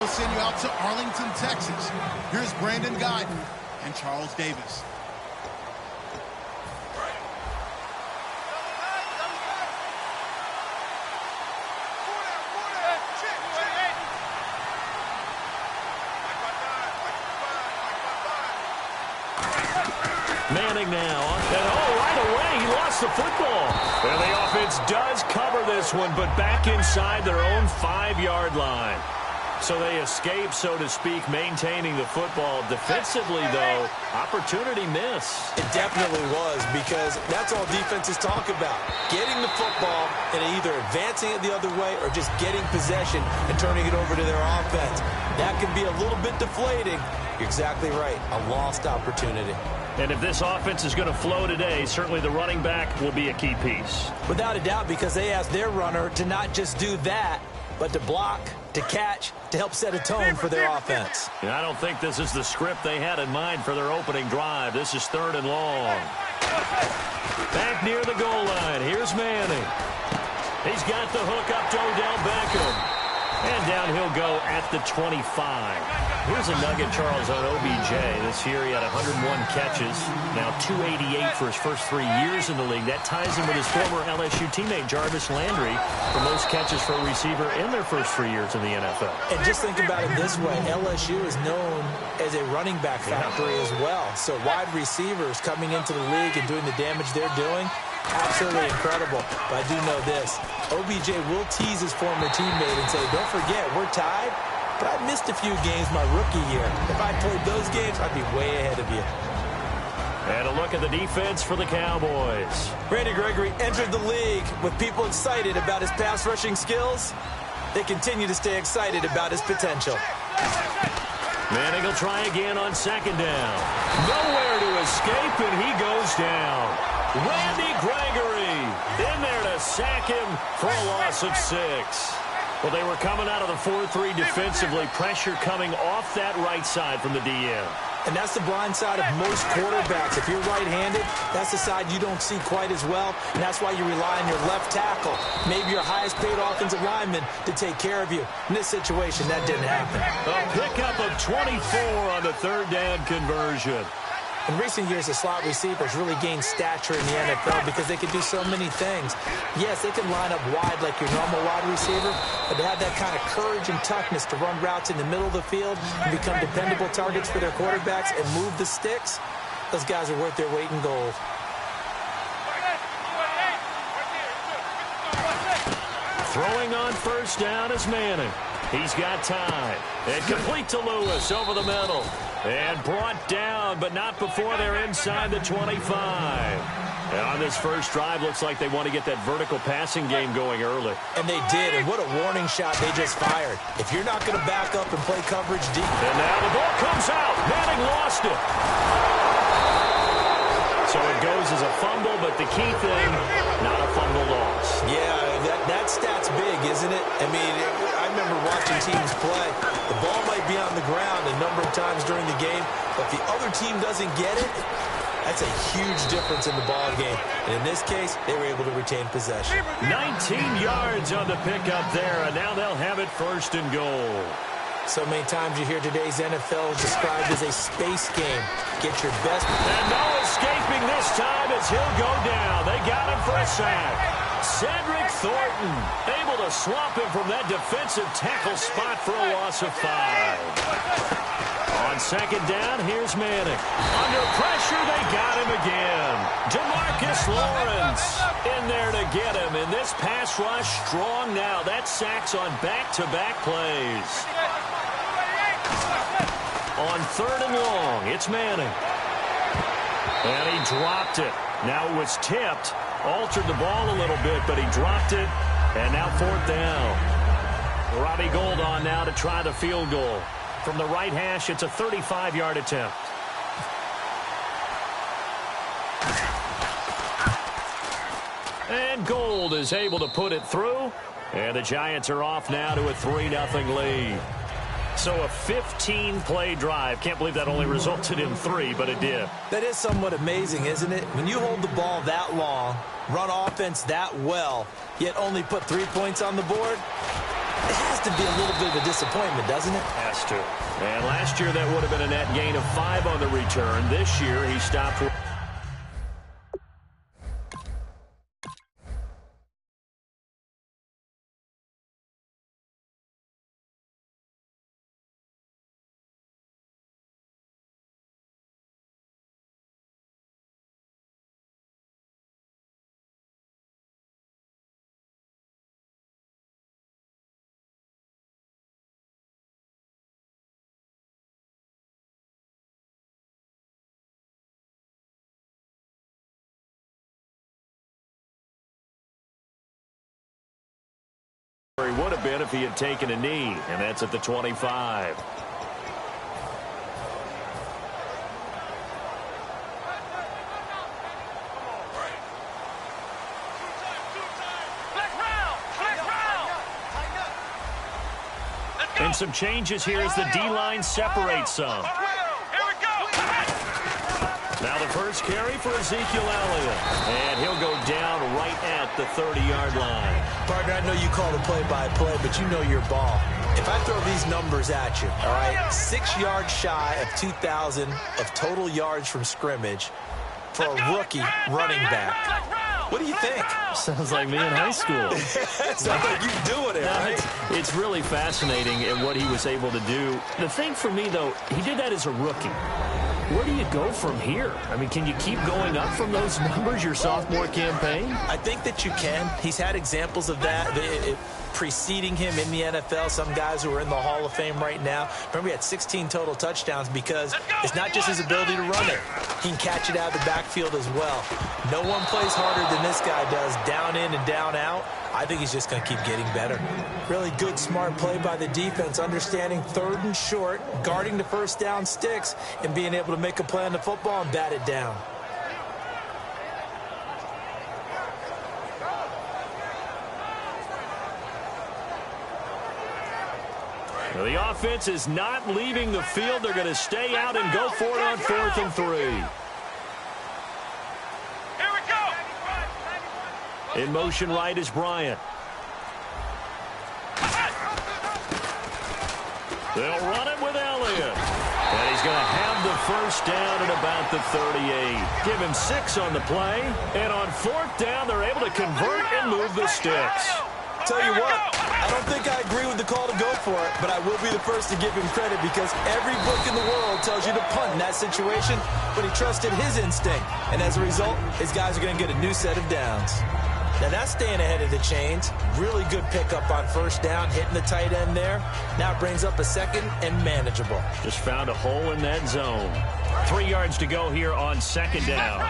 We'll send you out to Arlington, Texas. Here's Brandon Guyton and Charles Davis. Manning now, and right away he lost the football. And the offense does cover this one, but back inside their own 5-yard line. So they escape, so to speak, maintaining the football. Defensively, though, opportunity miss. It definitely was, because that's all defenses talk about. Getting the football and either advancing it the other way or just getting possession and turning it over to their offense. That can be a little bit deflating. You're exactly right. A lost opportunity. And if this offense is going to flow today, certainly the running back will be a key piece. Without a doubt, because they asked their runner to not just do that, but to block, to catch, to help set a tone for their offense. And I don't think this is the script they had in mind for their opening drive. This is 3rd and long. Back near the goal line. Here's Manning. He's got the hook up to Odell Beckham. And down he'll go at the 25. Here's a nugget, Charles, on OBJ. This year he had 101 catches. Now 288 for his first 3 years in the league. That ties him with his former LSU teammate Jarvis Landry for most catches for a receiver in their first 3 years in the NFL. And just think about it this way. LSU is known as a running back factory as well. So wide receivers coming into the league and doing the damage they're doing, absolutely incredible. But I do know this. OBJ will tease his former teammate and say, don't forget, we're tied, but I missed a few games my rookie year. If I played those games, I'd be way ahead of you. And a look at the defense for the Cowboys. Randy Gregory entered the league with people excited about his pass rushing skills. They continue to stay excited about his potential. Manning will try again on 2nd down. Nowhere to escape, and he goes down. Randy Gregory in there to sack him for a loss of 6. Well, they were coming out of the 4-3 defensively. Pressure coming off that right side from the DM. And that's the blind side of most quarterbacks. If you're right-handed, that's the side you don't see quite as well, and that's why you rely on your left tackle, maybe your highest-paid offensive lineman, to take care of you. In this situation, that didn't happen. A pickup of 24 on the 3rd down conversion. In recent years, the slot receivers really gained stature in the NFL because they can do so many things. Yes, they can line up wide like your normal wide receiver, but to have that kind of courage and toughness to run routes in the middle of the field and become dependable targets for their quarterbacks and move the sticks, those guys are worth their weight in gold. Throwing on 1st down is Manning. He's got time. And complete to Lewis over the middle. And brought down, but not before they're inside the 25. And on this first drive, looks like they want to get that vertical passing game going early. And they did, and what a warning shot they just fired. If you're not going to back up and play coverage deep. And now the ball comes out. Manning lost it. So it goes as a fumble, but the key thing, not a fumble loss. Yeah, that stat's big, isn't it? I mean, I remember watching teams play. The ball might be on the ground a number of times during the game, but if the other team doesn't get it, that's a huge difference in the ball game. And in this case, they were able to retain possession. 19 yards on the pickup there, and now they'll have it 1st and goal. So many times you hear today's NFL described as a space game. Get your best. And no escaping this time as he'll go down. They got him for a sack. Cedric Thornton able to swamp him from that defensive tackle spot for a loss of 5. On 2nd down, here's Manning. Under pressure, they got him again. DeMarcus Lawrence in there to get him. And this pass rush strong now. That sacks on back-to-back plays. On 3rd and long, it's Manning. And he dropped it. Now it was tipped. Altered the ball a little bit, but he dropped it. And now 4th down. Robbie Gould on now to try the field goal. From the right hash, it's a 35-yard attempt. And Gould is able to put it through. And the Giants are off now to a 3-0 lead. So a 15-play drive. Can't believe that only resulted in 3, but it did. That is somewhat amazing, isn't it? When you hold the ball that long, run offense that well, yet only put 3 points on the board, it has to be a little bit of a disappointment, doesn't it? Has to. And last year, that would have been a net gain of 5 on the return. This year, he stopped for... He would have been if he had taken a knee, and that's at the 25. And some changes here as the D-line separates some. Now the first carry for Ezekiel Elliott. And he'll go down right at the 30-yard line. Partner, I know you call the play-by-play, but you know your ball. If I throw these numbers at you, all right, 6 yards shy of 2,000 of total yards from scrimmage for a rookie running back. What do you think? Sounds like me in high school. Sounds like you doing it, right? It's really fascinating at what he was able to do. The thing for me, though, he did that as a rookie. Where do you go from here? I mean, can you keep going up from those numbers your sophomore campaign? I think that you can. He's had examples of that preceding him in the NFL. Some guys who are in the Hall of Fame right now. Remember, he had 16 total touchdowns because it's not just his ability to run it. He can catch it out of the backfield as well. No one plays harder than this guy does, down in and down out. I think he's just going to keep getting better. Really good, smart play by the defense, understanding 3rd and short, guarding the first down sticks, and being able to make a play on the football and bat it down. Well, the offense is not leaving the field. They're going to stay out and go for it on 4th and 3. In motion right is Bryant. They'll run it with Elliott. And he's going to have the first down at about the 38. Give him 6 on the play. And on 4th down, they're able to convert and move the sticks. Tell you what, I don't think I agree with the call to go for it, but I will be the first to give him credit because every book in the world tells you to punt in that situation, but he trusted his instinct. And as a result, his guys are going to get a new set of downs. Now that's staying ahead of the chains. Really good pickup on 1st down, hitting the tight end there. Now it brings up a 2nd and manageable. Just found a hole in that zone. 3 yards to go here on 2nd down.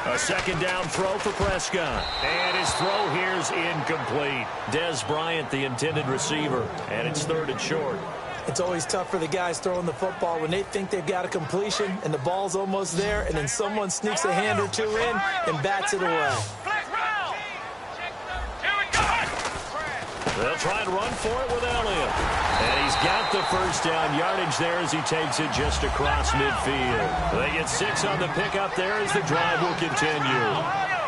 A 2nd down throw for Prescott. And his throw here is incomplete. Dez Bryant, the intended receiver. And it's 3rd and short. It's always tough for the guys throwing the football when they think they've got a completion and the ball's almost there, and then someone sneaks a hand or two in and bats it away. They'll try and run for it with Elliott. And he's got the first down yardage there as he takes it just across midfield. They get 6 on the pickup there as the drive will continue.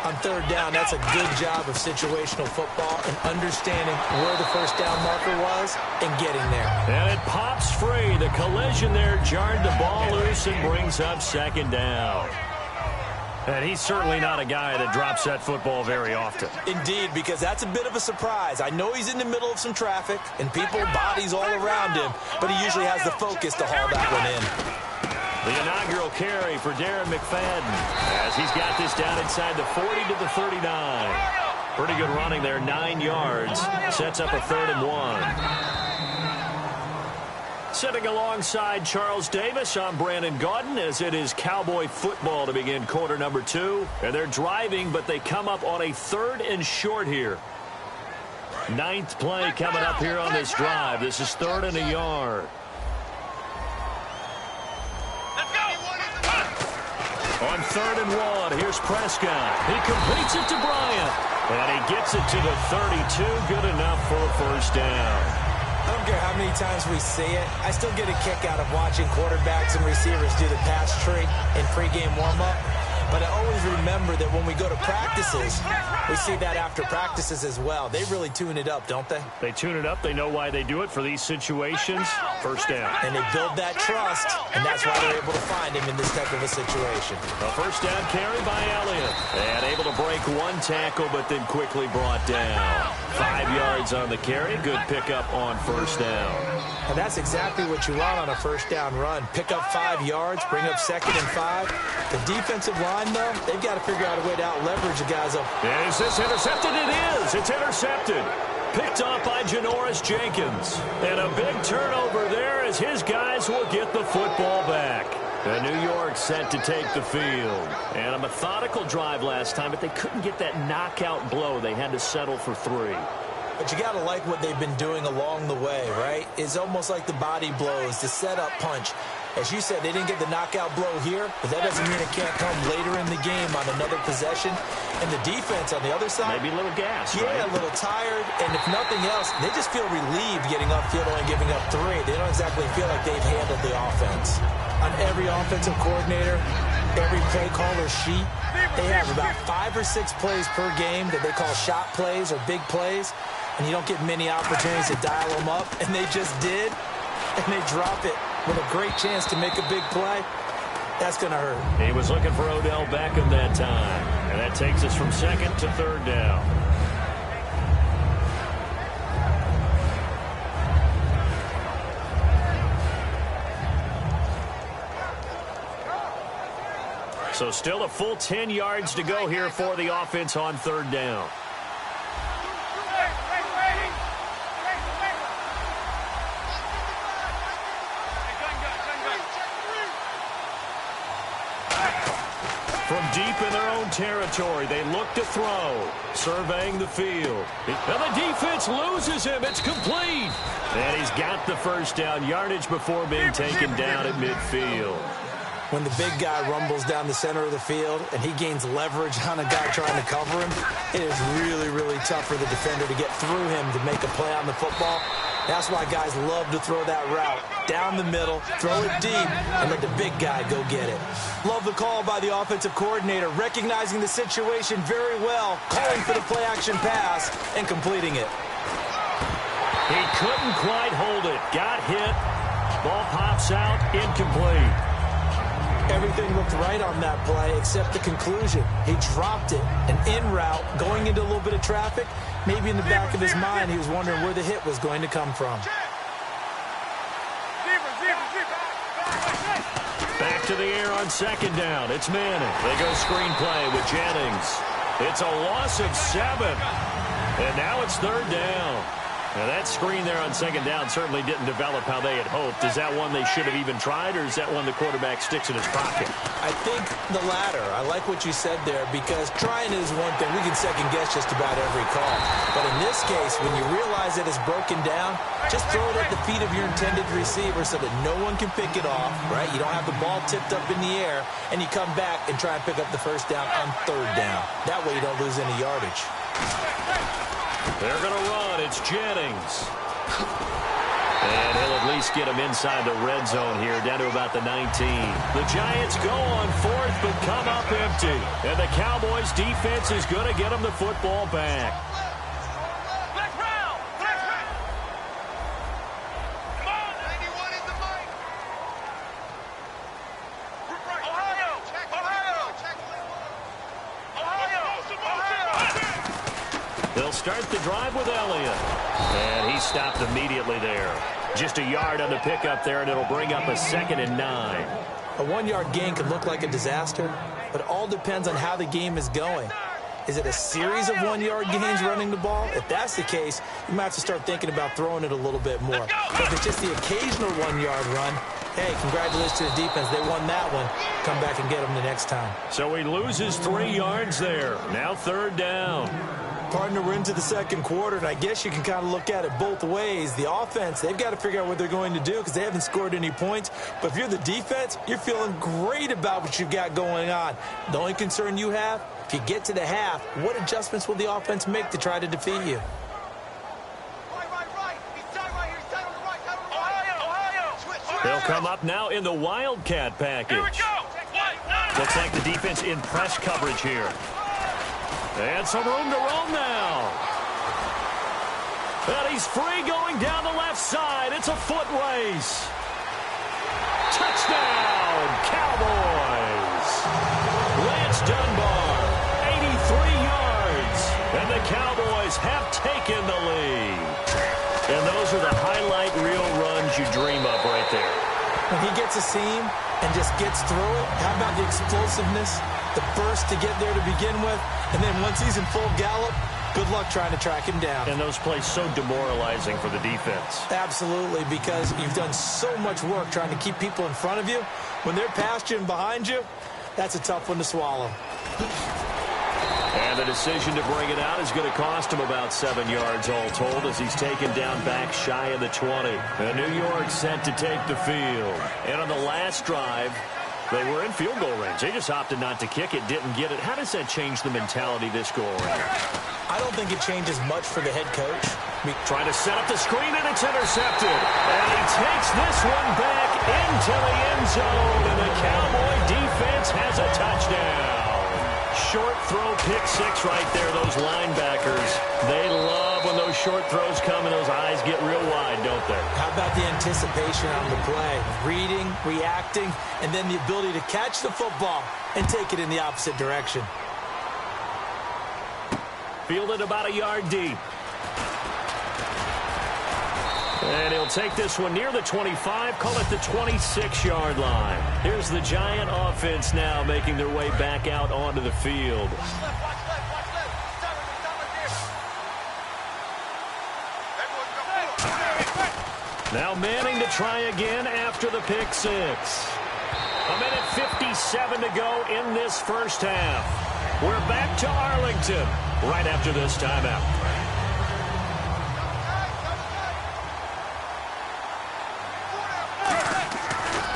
On 3rd down, that's a good job of situational football and understanding where the first down marker was and getting there. And it pops free. The collision there jarred the ball loose and brings up 2nd down. And he's certainly not a guy that drops that football very often. Indeed, because that's a bit of a surprise. I know he's in the middle of some traffic and people, bodies all around him, but he usually has the focus to haul that one in. The inaugural carry for Darren McFadden as he's got this down inside the 40 to the 39. Pretty good running there, 9 yards. Sets up a 3rd and 1. Sitting alongside Charles Davis, I'm Brandon Gaudin as it is Cowboy football to begin quarter number 2. And they're driving, but they come up on a 3rd and short here. 9th play coming up here on this drive. This is 3rd and a yard. On 3rd and 1, here's Prescott. He completes it to Bryant. And he gets it to the 32. Good enough for a first down. I don't care how many times we see it. I still get a kick out of watching quarterbacks and receivers do the pass tree in pregame warm-up. But I always remember that when we go to practices, we see that after practices as well. They really tune it up, don't they? They tune it up. They know why they do it for these situations. First down. And they build that trust, and that's why they're able to find him in this type of a situation. A first down carry by Elliott. And able to break one tackle, but then quickly brought down. 5 yards on the carry. Good pickup on first down. And that's exactly what you want on a first down run. Pick up 5 yards, bring up 2nd and 5. The defensive line, though, they've got to figure out a way to out-leverage the guys up. Is this intercepted? It is. It's intercepted. Picked off by Janoris Jenkins. And a big turnover there as his guys will get the football back. The New York set to take the field. And a methodical drive last time, but they couldn't get that knockout blow. They had to settle for 3. But you got to like what they've been doing along the way, right? It's almost like the body blows, the setup punch. As you said, they didn't get the knockout blow here, but that doesn't mean it can't come later in the game on another possession. And the defense on the other side, maybe a little gas, yeah, right? A little tired. And if nothing else, they just feel relieved getting upfield and giving up 3. They don't exactly feel like they've handled the offense. On every offensive coordinator, every play caller sheet, they have about 5 or 6 plays per game that they call shot plays or big plays. And you don't get many opportunities to dial them up, and they just did, and they drop it with a great chance to make a big play. That's going to hurt. He was looking for Odell Beckham that time, and that takes us from 2nd to 3rd down. So still a full 10 yards to go here for the offense on 3rd down. From deep in their own territory, they look to throw, surveying the field. And the defense loses him. It's complete. And he's got the first down, yardage before being taken down at midfield. When the big guy rumbles down the center of the field and he gains leverage on a guy trying to cover him, it is really, really tough for the defender to get through him to make a play on the football. That's why guys love to throw that route down the middle, throw it deep, and let the big guy go get it. Love the call by the offensive coordinator, recognizing the situation very well, calling for the play-action pass and completing it. He couldn't quite hold it. Got hit. Ball pops out, incomplete. Everything looked right on that play except the conclusion. He dropped it, and en route, going into a little bit of traffic, maybe in the back of his mind, he was wondering where the hit was going to come from. Back to the air on 2nd down. It's Manning. They go screenplay with Jennings. It's a loss of 7. And now it's 3rd down. Now, that screen there on 2nd down certainly didn't develop how they had hoped. Is that one they should have even tried, or is that one the quarterback sticks in his pocket? I think the latter. I like what you said there, because trying is one thing. We can second-guess just about every call. But in this case, when you realize that it's broken down, just throw it at the feet of your intended receiver so that no one can pick it off, right? You don't have the ball tipped up in the air, and you come back and try and pick up the first down on 3rd down. That way you don't lose any yardage. They're going to run. It's Jennings. And he'll at least get him inside the red zone here, down to about the 19. The Giants go on 4th, but come up empty. And the Cowboys' defense is going to get them the football back. They'll start the drive with Elliott. And he stopped immediately there. Just a yard on the pickup there, and it'll bring up a 2nd and 9. A 1-yard gain can look like a disaster, but it all depends on how the game is going. Is it a series of 1-yard gains running the ball? If that's the case, you might have to start thinking about throwing it a little bit more. But if it's just the occasional 1-yard run, hey, congratulations to the defense. They won that one. Come back and get them the next time. So he loses 3 yards there. Now 3rd down. Partner, we're into the 2nd quarter, and I guess you can kind of look at it both ways. The offense, they've got to figure out what they're going to do because they haven't scored any points. But if you're the defense, you're feeling great about what you've got going on. The only concern you have, if you get to the half, what adjustments will the offense make to try to defeat you? come up now in the Wildcat package. Looks like the defense in press coverage here. And some room to roam now. And he's free going down the left side. It's a foot race. Touchdown, Cowboys. Lance Dunbar, 83 yards. And the Cowboys have taken the lead. And those are the highlight reel runs you dream of right there. When he gets a seam and just gets through it, how about the explosiveness, the burst to get there to begin with, and then once he's in full gallop, good luck trying to track him down. And those plays so demoralizing for the defense. Absolutely, because you've done so much work trying to keep people in front of you. When they're past you and behind you, that's a tough one to swallow. And the decision to bring it out is going to cost him about 7 yards all told as he's taken down back shy of the 20. And New York set to take the field. And on the last drive, they were in field goal range. They just opted not to kick it, didn't get it. How does that change the mentality this go around? I don't think it changes much for the head coach. Trying to set up the screen, and it's intercepted. And he takes this one back into the end zone, and the Cowboy defense has a touchdown. Short throw, pick six right there, those linebackers. They love when those short throws come and those eyes get real wide, don't they? How about the anticipation on the play? Reading, reacting, and then the ability to catch the football and take it in the opposite direction. Fielded about a yard deep. And he'll take this one near the 25, call it the 26-yard line. Here's the Giant offense now making their way back out onto the field. Now Manning to try again after the pick six. A minute 57 to go in this first half. We're back to Arlington right after this timeout.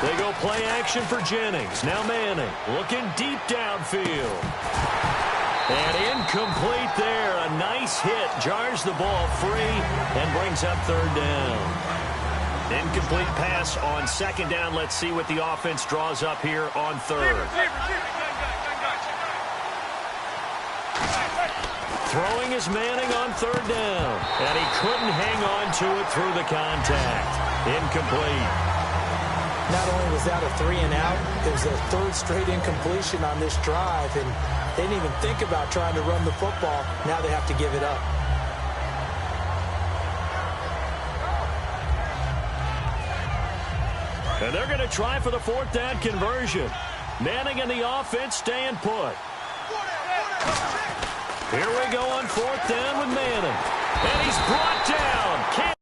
They go play action for Jennings. Now Manning looking deep downfield. And incomplete there. A nice hit. Jars the ball free and brings up third down. Incomplete pass on second down. Let's see what the offense draws up here on third. Throwing is Manning on third down. And he couldn't hang on to it through the contact. Incomplete. Not only was that a 3-and-out, it was a third straight incompletion on this drive, and they didn't even think about trying to run the football. Now they have to give it up. And they're going to try for the fourth down conversion. Manning and the offense staying put. Here we go on fourth down with Manning. And he's brought down.